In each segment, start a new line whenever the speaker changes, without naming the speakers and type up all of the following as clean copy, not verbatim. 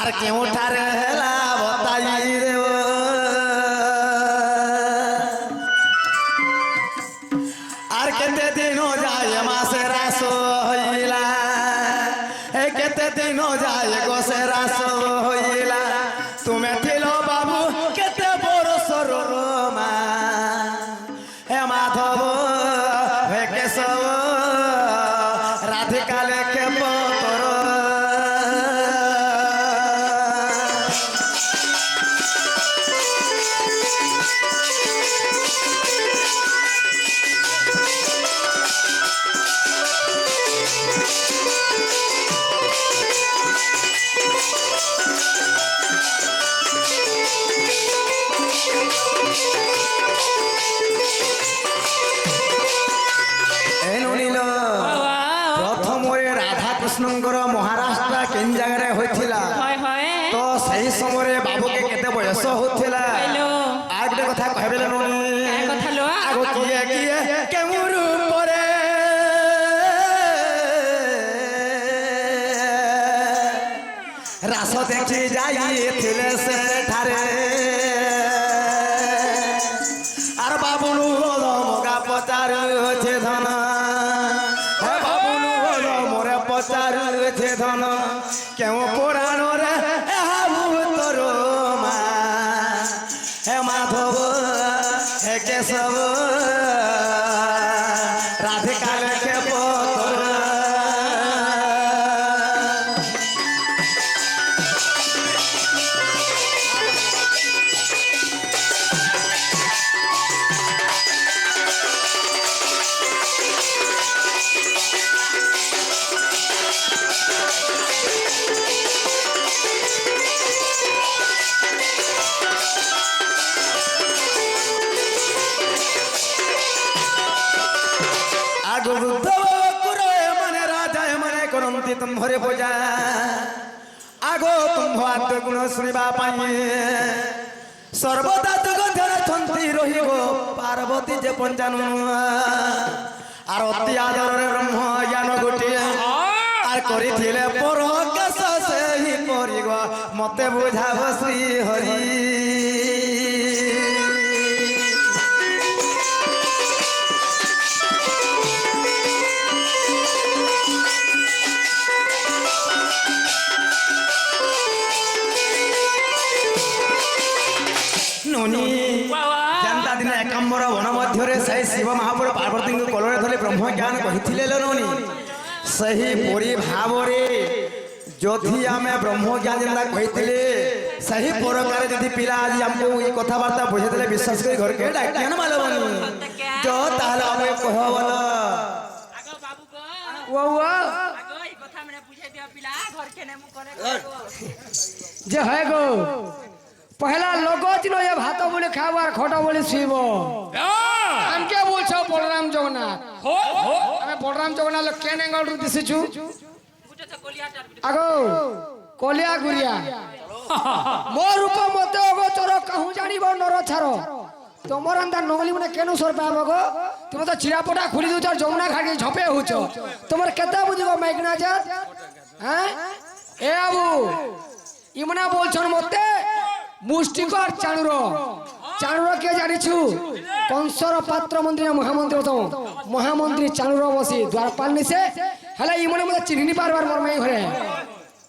are क्यों ठहरेला बताई देव are केते दिन हो जाए मासे रासो होइला केते दिन हो जाए गोसे रासो होइला तुम्हें थिलो बाबू केते बरस मा हे माधव हे केशव राधिका लेखे पतर महाराष्ट्र केन जगह होइथिला तो सही समय बाबू के केते बयस होथिला आज के कथा कहबेले नोनी कथा लो आगो किए किए केमुरु परे रास देखि जाइथिले से ठारे आर बाबुनु मगा पचार छे धन पचारुछे धन क्यों पुराण रे भूतर मा हे माधव हे केशव राधिका लेखे पतर तुम्हारे पूजा आगो तुम्हारे गुण शुणा सर्वदा जगधर छंती रही पार्वती जे पंचानु आर अति आदर ब्रह्म ज्ञान गोटे आर करिथिले पर केस से ही परिग मते बुझाव श्री हरि जनता दिन एकाम्बर वन मध्य सही शिव महापुर पार्वती कोलरे धरी ब्रह्म ज्ञान कही नोनी सही परी भाव जदि आम ब्रह्म ज्ञान जेनता कही सही प्रकार जदि पिला आज आमको ये कथबार्ता बुझे विश्वास कर घर के डाकिया मालबनी जो ताहले आम कह बोल
जे है गो पहला लोगो दिनो ये भातो बोले खावार खोटो बोले शिवो हम क्या बोलछो बलराम जगन्नाथ हमें बलराम जगन्नाथ लोग केन एंगल रु दिसिछु आगो कोलिया गुरिया मो रूप मते अगोचर कहूं जानिबो नर छारो तमर अंदर नगली मने केनु सर पाबो गो तुम तो चिरापटा खुली दउछ जमुना घाटी झपे होछ तमर केता बुझिबो माइकना जा हैं ए बाबू इमना बोलछन मते मुष्टिकर चाणुर के जानिछु कंसर पात्र मंत्री महामंत्री तो महामंत्री चाणुर बसी द्वारपाल निसे हला इमने मते चिन्हनी पारबार मोर मई घरे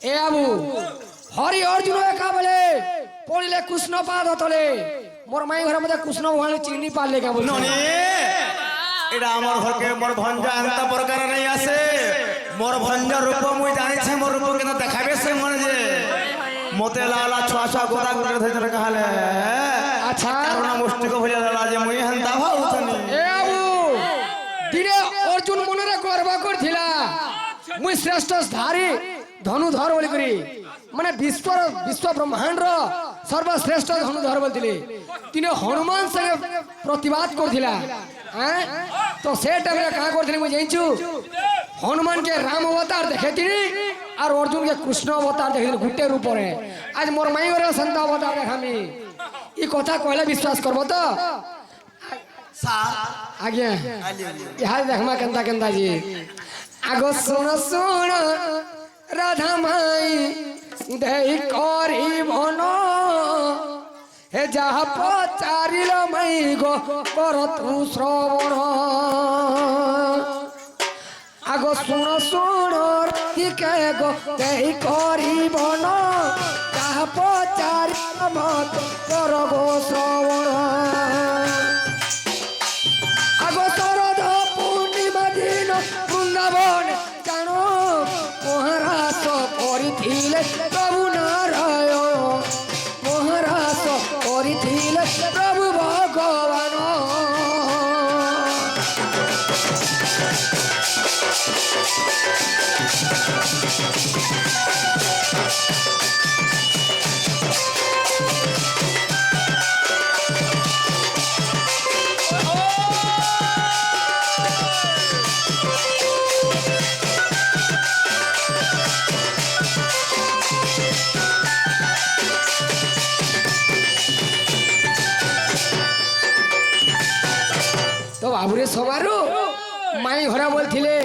ए आबू हरि अर्जुन एका बेले पड़िले कृष्ण पाद तले मोर मई घरे मते कृष्ण भगवान चिन्हनी पारले का बोल
नोनी एडा हमर घर के मोर भंजा अंत प्रकार नहीं आसे मोर भंजा रूप मुई जानि छे मोर रूप के देखाबे से मन जे मोते लाला छुआ छुआ गोदा गोदा धर कहले
अच्छा
करुणा मुष्टि को भलिया लाला जे मुई हंता भाउतनी
ए बाबू दिने अर्जुन मनरे गर्व करथिला मुई श्रेष्ठ धारी धनुधर बोली करी माने विश्व ब्रह्मांड रो सर्वश्रेष्ठ धनुधर बोलथिले तिने हनुमान संगे प्रतिवाद करथिला हैं तो से टाइम रे का करथिले मुई जानिछु हनुमान के राम अवतार देखेतिनी और अर्जुन के कृष्ण अवतार देखे गुटे रूप रे आज मोर माई रे संत अवतार देखामी ई कथा कहले विश्वास करबो तो आज्ञा यहाँ देखमा केंता केंता जी आगो सुन सुन राधा माई দেই করিবন হে যাহা পচারিল মাই গো কর তু শ্রবণ আগ শুণ শুণ টিকে গো দেই করিবন যাহা পচারিল মত কর গো শ্রবণ আগ শরদ পূর্ণিমা দিন বৃন্দাবন জানো মহারাজ করিলে প্রভু নারায়ণ মহারাজ করিলে প্রভু ভগবান তো বাবুরে সবারু মাই ঘরে বলছিলে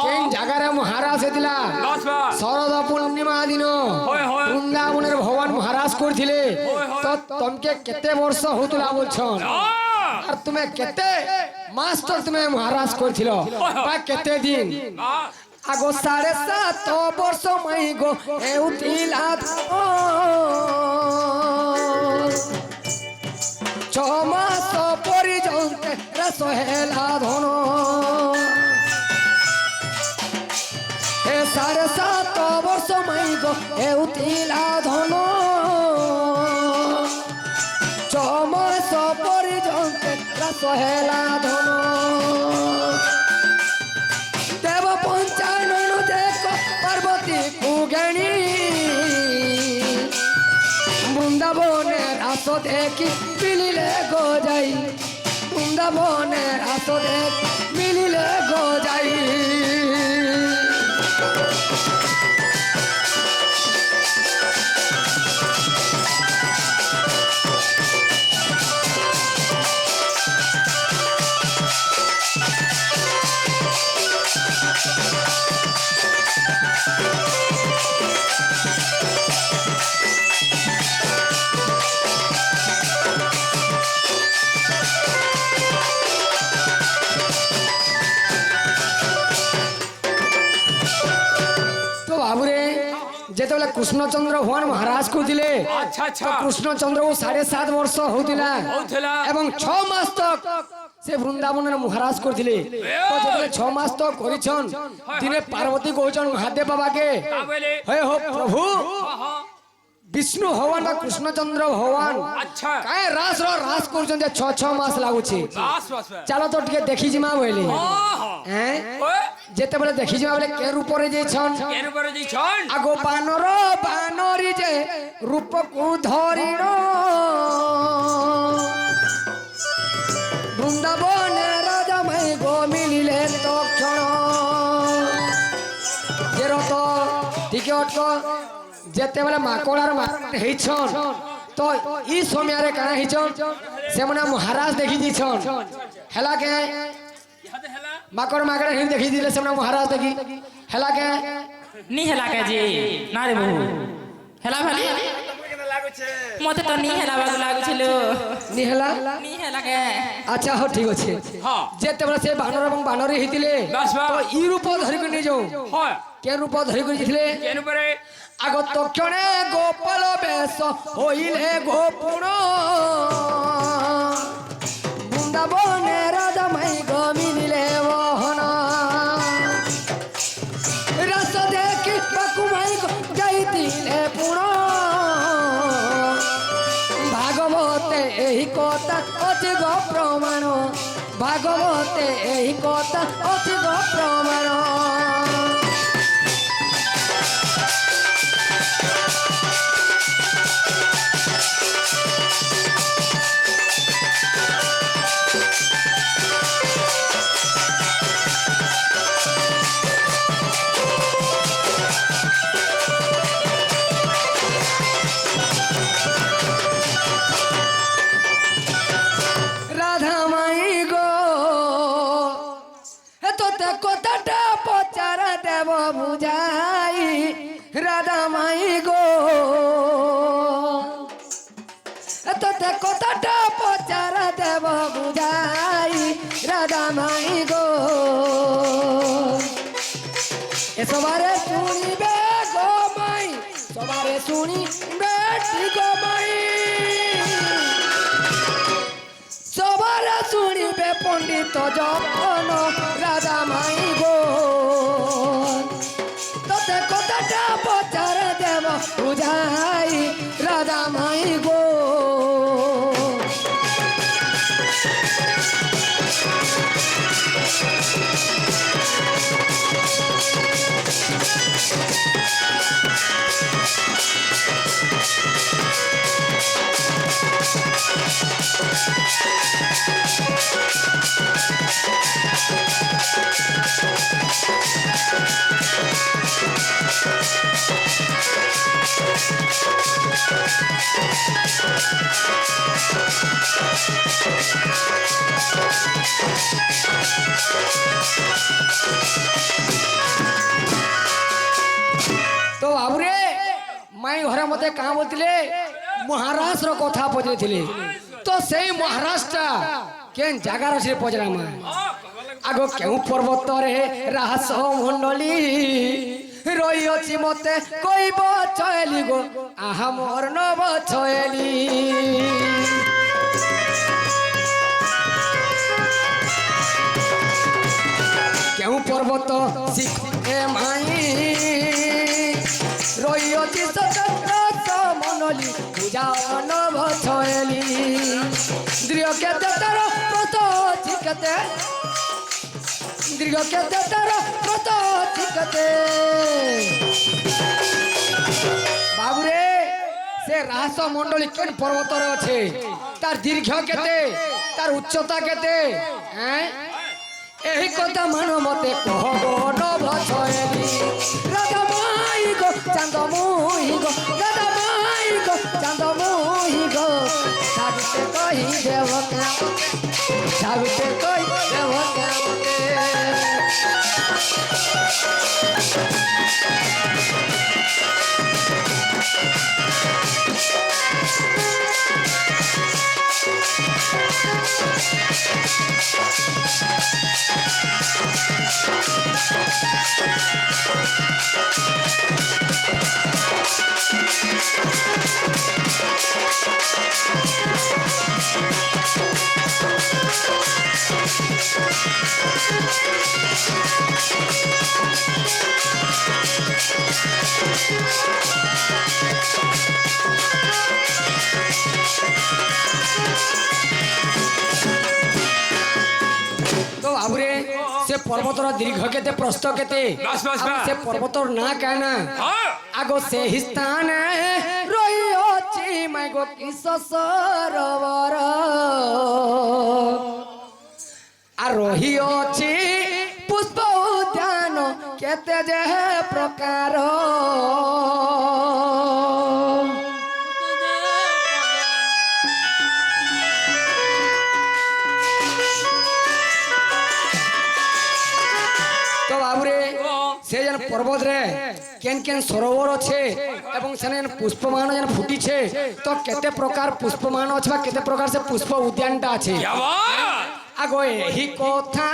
কেন জায়গারে মহারাজ হেতিলা শরদ পূর্ণিমা দিন বৃন্দাবনের ভগবান মহারাজ করছিলে তো তমকে কেতে বর্ষ হতুলা বলছন আর তুমি কেতে মাস তক তুমি মহারাজ করছিল বা কেতে দিন আগো 7.5 বর্ষ মাই গো এউতিলা ছমাস পর্যন্ত রস হেলা ধন এ 7.5 বর্ষ মাই গো এউতিলা ধন ছমাস পর্যন্ত রস হেলা ধন দেব পঞ্চানন দেখ পার্বতী কুগেণী বৃন্দাবনের রাস দেখি মিলিলে গো যাই বৃন্দাবনের রাস দেখি মিলিলে গো যাই যেতবেলে কৃষ্ণচন্দ্র ভগবান মহারাজ করলে কৃষ্ণচন্দ্র 7.5 বর্ষ হউতিলা এবং 6 মাস তক সে বৃন্দাবনের মহারাজ করলে যেতবেলে 6 মাস তক করিছন দিনে পার্বতী কইছন মহাদেব বাবাকে হে হো প্রভু বিষ্ণু ভগবান বা কৃষ্ণচন্দ্র ভগবান কায় রাস করছেন যে 6 মাস লাগুছে চালো তো টিকে দেখি জিমা বইলি হ্যাঁ যেতেবেলে দেখি জিমা বলে কে রূপরে যাইছন আগো বানরি যে রূপকু ধরিণ বৃন্দাবনে রাজা মাই গো মিলিলে তক্ষণ যে রত টিকে অটক যেতেবেলে মাকড়ার হইছন তো ই সমୟରେ কাଣା হইছন সেমনে মহারাজ দেখি দিছন হেলা কে মাকড় হিন দেখি দিলে সেমনে মহারাজ দেখি হেলা কে
নি হেলা কে জি না রে বহু হেলা ভালি মতে তো নি হেলা বাগু লাগুছিল নি হেলা কে
আচ্ছা হো ঠিক আছে যেতেবেলে সে বানর এবং বানরী হইতিলে তো ই রূপ ধরি করে নিয়ে যাও কে রূপ ধরি করে দিছিলে
কেন পরে
আগ তক্ষণে গোপাল বেশ হইলে গোপুণ বৃন্দাবনে রাজা মাই গো মিলিলে বহন রস দেখি বাকু মাই গো যাইতিলে পুণ ভাগবতে এই কথা অতি গো প্রমাণ ভাগবতে এই কথা অতি গো প্রমাণ কথাটা পচারা দেব বুঝাই রাধা মাই গো সবারে শুনিবে গো মাই সবারে শুনিবে গো মাই সবারে শুনিবে পণ্ডিত যখন রাজা মাই গো তোতে কথাটা পচারে দেব বুঝাই রাজা মাই গো তো বাবুরে মাই ঘরে মতে কাঁ বলছিলে মহারাষ্ট্র কথা পচারিଥିଲେ তো সেই মহারাষ্ট্রটা কেন জায়গার আছে পচরা মা আগ কেউ পর্বতরে রাস মন্ডলী রইছি মতে কইব ছয়লি গো আহা মোর নব ছয়লি কেউ পর্বত শিখে মাই রইছি সতত মনলি পূজা নব ছয়লি দৃঢ় কেতে তার প্রত ঠিকতে দীর্ঘ কেতে তার প্রত ঠিকতে বাবুরে সে রাস মন্ডলী কেন পর্বতরে আছে তার দীর্ঘ কেতে তার উচ্চতা কেতে হ্যাঁ এই কথা মান মতে কহব নব ছয়লি রাধা মাই গো চাঁদ মুহি গো রাধা মাই গো চাঁদ মুহি গো সাবিতে কহি দেব সাবিতে কহি দেব তো বাবুরে সে পর্বতর দীর্ঘ কেতে প্রস্থ কেতে সে পর্বতর না কেন আগো সে স্থানে রইছি মাই গো কিস সরোবর আর রহিছি পুষ্প উদ্যান কেতে যে প্রকার তো বাবুরে সে যেন পর্বত রে কেন কেন সরোবর আছে এবং সেনে পুষ্পমান যেন ফুটিছে তো কেতে প্রকার পুষ্পমান আছে বা কেতে প্রকার সে পুষ্প উদ্যানটা আছে আগো এই কথা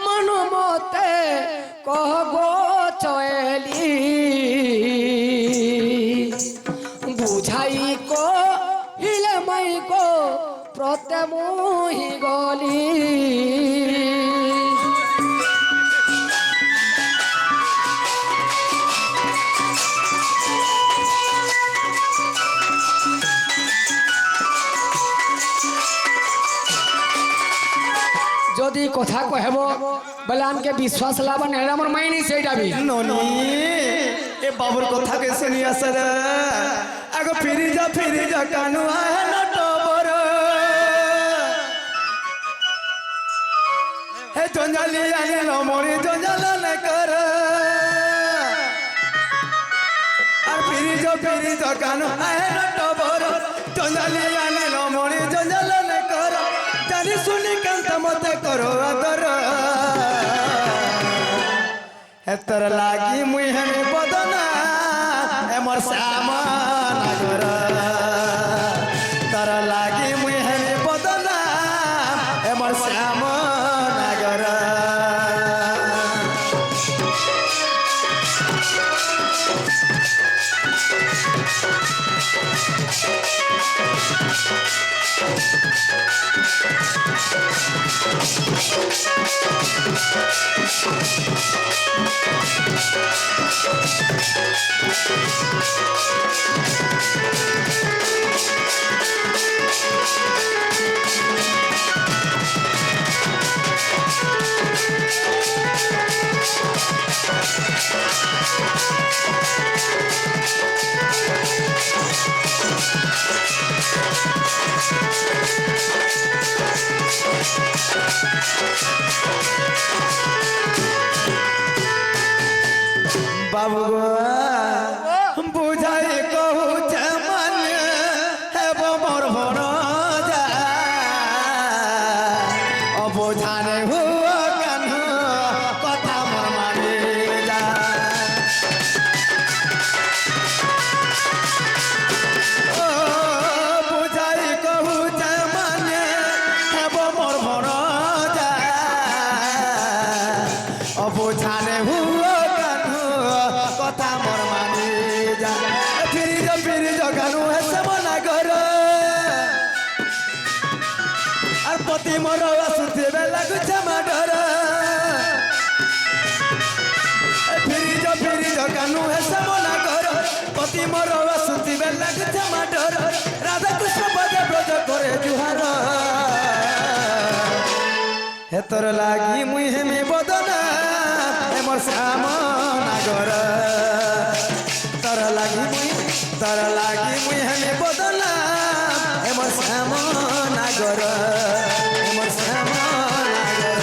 মন মতে কহ গো ছয়লি বুঝাই কো হিলে মাই গো প্রতে মুহি গলি যদি কথা কহব বলে আমাকে বিশ্বাস লাভ না আমার মাইনি সেইটা বি
ননি এ বাবুর কথা কে শুনি আসর আগ ফিরি যা কানু আয় নটবর হে জঞ্জালি আনিল মরি জঞ্জাল নে কর আর ফিরি যা কানু আয় নটবর জঞ্জালি আনিল মরি জঞ্জাল নে কর জানি শুনি কান্ত মতে করো আদর এতর লাগি মুই হেমি বদনা এমর শ্যাম নগর তর লাগি মুই হেমি বদনা এমর শ্যাম নগর বাবু গো বুঝাই কহুছে মানে হেব মোর ভর যা অবুঝানে হুয়া কেন কথা মোর মানে যা ও বুঝাই কহুছে মানে হেব মোর ভর যা অবুঝানে হুয়া কথা মোর মানি যা ফিরি জগানু হেসে মনা কর আর পতি মোর আসুথিবে লাগুছে মাডর ফিরি জগানু হেসে মনা কর পতি মোর আসুথিবে লাগুছে মাডর রাধা কৃষ্ণ পদে ব্রজ করে জুহার হেতর লাগি মুই হেমি বদনা মোর শ্যাম নাগর তর লাগি মুই হেমি বদনা মোর শ্যাম নাগর মোর শ্যাম নাগর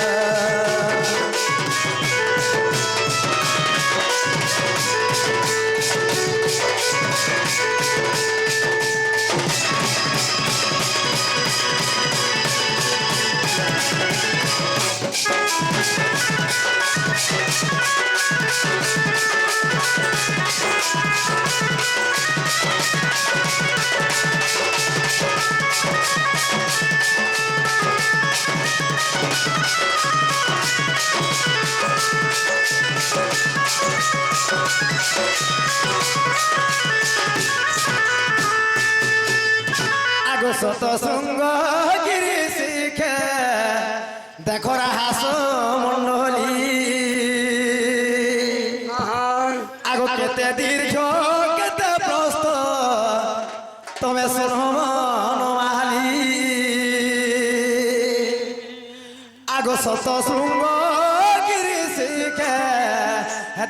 আগো সত সঙ্গ গিরি শিখে দেখো হাস মন্ডলী আগো কেতে দীর্ঘ কেতে প্রস্থ তবে শোনমালি আগো সত শৃঙ্গ গিরি শিখে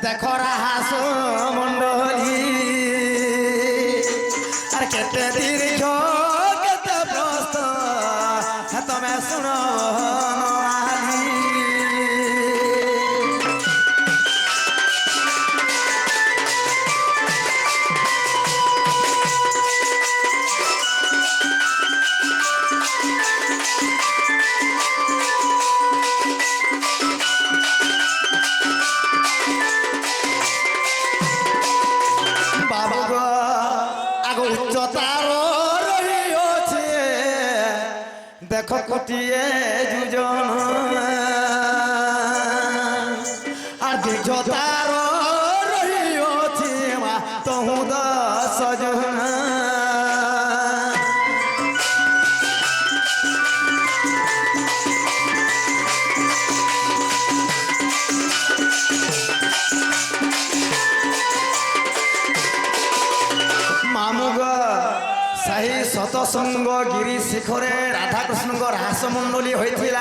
দেখো হাস মন্ডলী আর কেতে দীর্ঘ কেতে প্রস্থ তবে শোনমালি বাবা গো আগো উচ্চতার রহিଅছে দেখো কোটিয়ে দুজন আর দীর্ঘতার রহিଅছে মা তহু 10 জন সেই শতশৃঙ্গ গিরি শিখরে রাধাকৃষ্ণଙ୍କ রাস মণ্ডলী হয়েছিল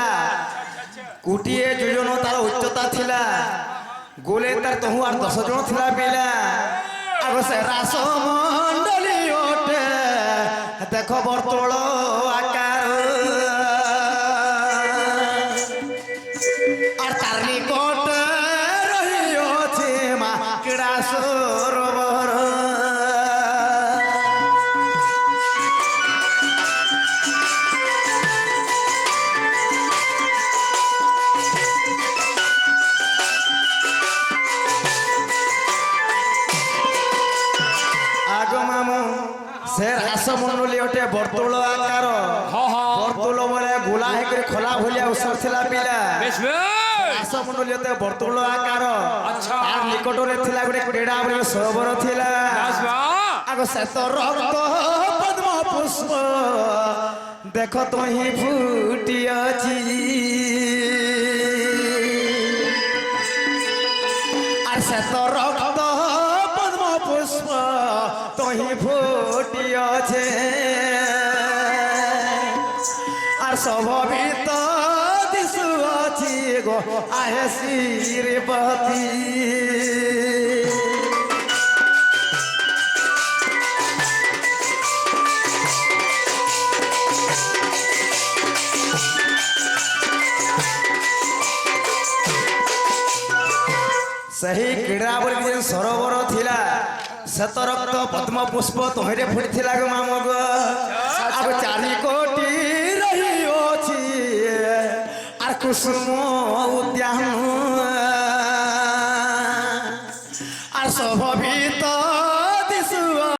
কোটিয়ে যোজন তার উচ্চতা ଥିଲା গোলে তার তহু আর 10 জন ଥିଲା পিলা আগ সে রাস মণ্ডলী ওঠে দেখ বর্তল আকার আর তার নিকট রহিଅছে মা ক্রীড়া সরোবর সে রাস মণ্ডলী ওটে বর্তুল আকার বর্তুল বলে গোলা হয়ে খোলা ভলিয়া উষর ଥିଲା পিলা রাস মণ্ডলী ওটে বর্তুল আকার তার নিকটরে ଥିଲା গোটে ক্রীড়া বলে সরোবর ଥିଲା আগ সে তো রক্ত পদ্ম পুষ্প দেখ তোহি ফুটি ଅଛି আর শ্বেত রক্ত পদ্ম পুষ্প তহি ফুটিয়াছে আর স্বভাবিত দিশুয়াছি গো আহে শ্রীপতি ସେହି କ୍ରୀଡ଼ା ବୋଲି ଯେ ସରୋବର ଥିଲା ଶ୍ଵେତ ରକ୍ତ ପଦ୍ମ ପୁଷ୍ପ ତହିଁରେ ଫୁଟିଥିଲା ଗো ମାମ ଗো ଆଉ 4 କୋଟି ରହିଅଛି ଆର୍ କୁସୁମ ଉଦ୍ୟାନ ଆର୍ ସ୍ୱଭାବିତ